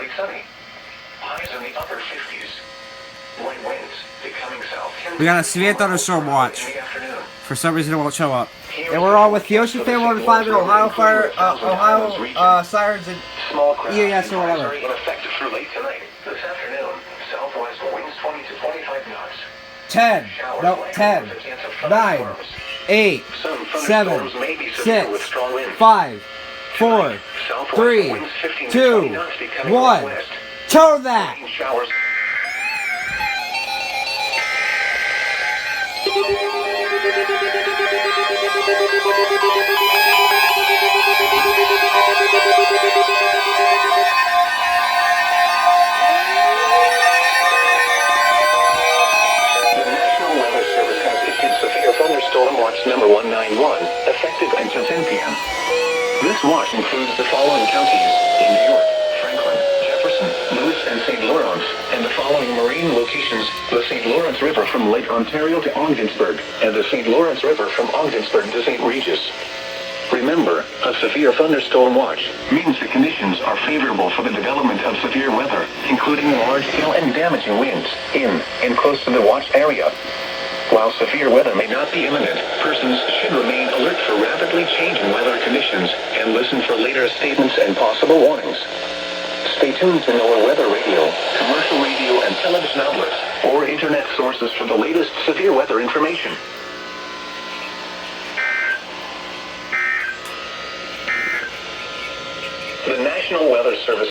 partly sunny. Highs in the upper 50s. Light winds becoming south. We got a severe thunderstorm watch. In the afternoon. For some reason, it won't show up. And we're on with the Ocean Fan 105 and Ohio Fire, Ohio Sirens and Small craft EAS or whatever. advisory in effect through late tonight. This afternoon, southwest winds 20 to 25 knots. 10, no, 10, 9, 8, Some 7, thunderstorms may be severe with 6, strong winds. 5, 4, Southwest 3, winds 15 to 2, 20 knots becoming 1. northwest. Turn that! Rain showers. Thunderstorm Watch number 191, effective until 10 p.m. This watch includes the following counties in New York: Franklin, Jefferson, Lewis, and St. Lawrence, and the following marine locations: the St. Lawrence River from Lake Ontario to Ogdensburg, and the St. Lawrence River from Ogdensburg to St. Regis. Remember, a severe thunderstorm watch means the conditions are favorable for the development of severe weather, including large-scale and damaging winds in and close to the watch area. While severe weather may not be imminent, persons should remain alert for rapidly changing weather conditions and listen for later statements and possible warnings. Stay tuned to NOAA Weather Radio, commercial radio and television outlets, or internet sources for the latest severe weather information. The National Weather Service